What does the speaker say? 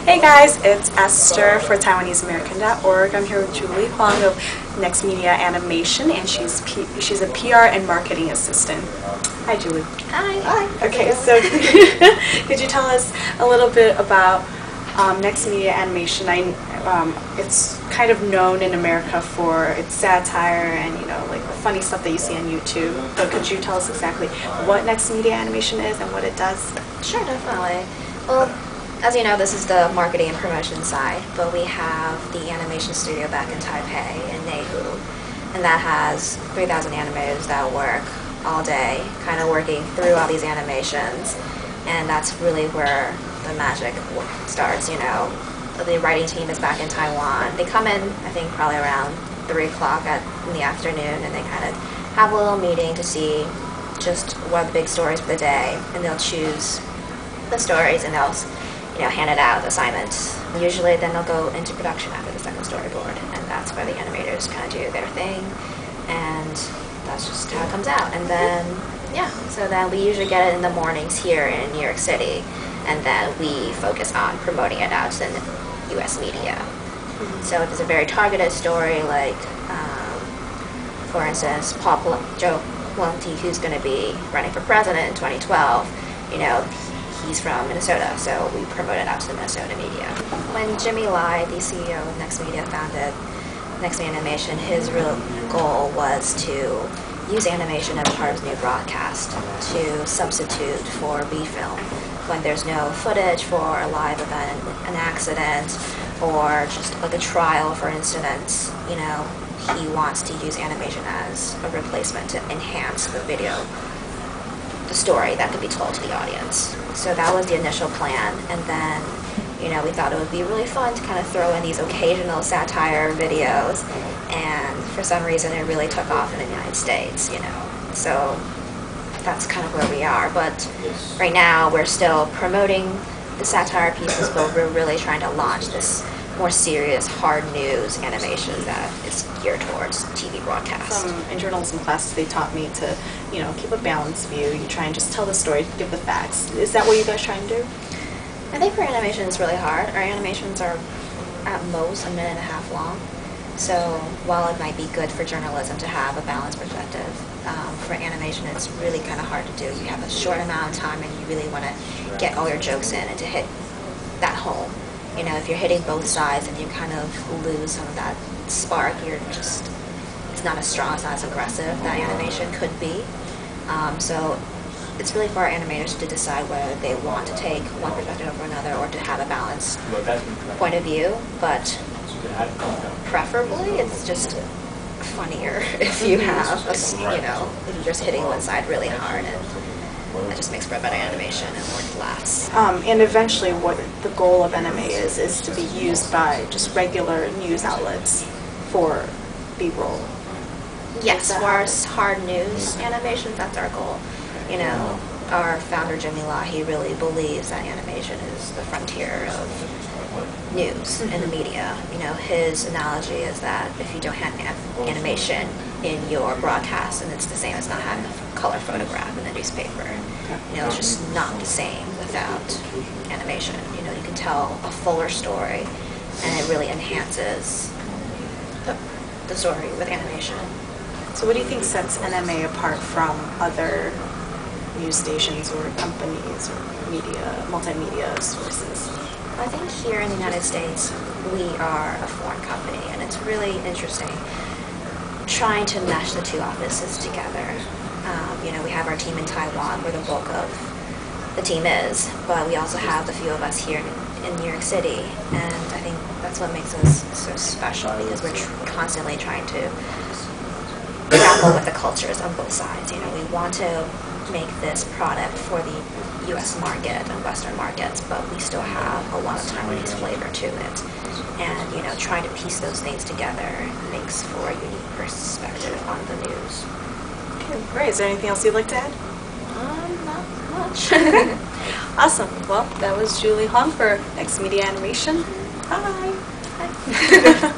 Hey guys, it's Esther for TaiwaneseAmerican.org. I'm here with Julie Huang of Nextmedia Animation, and she's a PR and marketing assistant. Hi, Julie. Hi. Hi. Okay, so could you tell us a little bit about Nextmedia Animation? It's kind of known in America for its satire and like the funny stuff that you see on YouTube. So could you tell us exactly what Nextmedia Animation is and what it does? Sure, definitely. Well, as you know, this is the marketing and promotion side, but we have the animation studio back in Taipei in Hou, and that has 3,000 animators that work all day, kind of working through all these animations, and that's really where the magic starts. The writing team is back in Taiwan. They come in, I think, probably around 3 o'clock in the afternoon, and they kind of have a little meeting to see just what are the big stories for the day, and they'll choose the stories and they'll hand it out, assignments. Usually then they'll go into production after the second storyboard, and that's where the animators kind of do their thing, and that's just how it comes out. And then, so then we usually get it in the mornings here in New York City, and then we focus on promoting it out to the US media. So if it's a very targeted story, like, for instance, Joe Blunty, who's going to be running for president in 2012, he's from Minnesota, so we promote it out to the Minnesota media. When Jimmy Lai, the CEO of Nextmedia, founded Nextmedia Animation, his real goal was to use animation as part of his new broadcast to substitute for B-film. When there's no footage for a live event, an accident, or just like a trial, for instance, he wants to use animation as a replacement to enhance the video, the story that could be told to the audience. So that was the initial plan, and then we thought it would be really fun to kind of throw in these occasional satire videos, and for some reason it really took off in the United States, so that's kind of where we are. But right now we're still promoting the satire pieces, but we're really trying to launch this more serious, hard news animation that is geared towards TV broadcast. In journalism classes, they taught me to, keep a balanced view. You try and just tell the story, give the facts. Is that what you guys try and do? I think for animation it's really hard. Our animations are at most 1.5 minutes long. So while it might be good for journalism to have a balanced perspective, for animation it's really kind of hard to do. You have a short amount of time and you really want to get all your jokes in and to hit that home. If you're hitting both sides and you kind of lose some of that spark, it's not as strong, it's not as aggressive that animation could be. So it's really for our animators to decide whether they want to take one perspective over another or to have a balanced point of view, but preferably it's just funnier if you have, if you're just hitting one side really hard, and that just makes for a better animation and more laughs. And eventually what the goal of NMA is to be used by just regular news outlets for B-roll. Yes, for hard news animations, that's our goal. Our founder, Jimmy Lai, he really believes that animation is the frontier of news in the media. His analogy is that if you don't have animation in your broadcast, and it's the same as not having a color photograph in the newspaper. It's just not the same without animation. You can tell a fuller story, and it really enhances the story with animation. So what do you think sets NMA apart from other news stations or companies or multimedia sources? I think here in the United States, we are a foreign company, and it's really interesting trying to mesh the two offices together. We have our team in Taiwan, where the bulk of the team is, but we also have a few of us here in New York City, and I think that's what makes us so special, because we're constantly trying to grapple with the cultures on both sides. We want to make this product for the U.S. market and Western markets, but we still have a lot of Taiwanese flavor to it. And, trying to piece those things together makes for a unique perspective on the news. Okay, great. Is there anything else you'd like to add? Not much. Awesome. Well, that was Julie Huang for Nextmedia Animation. Bye. Bye.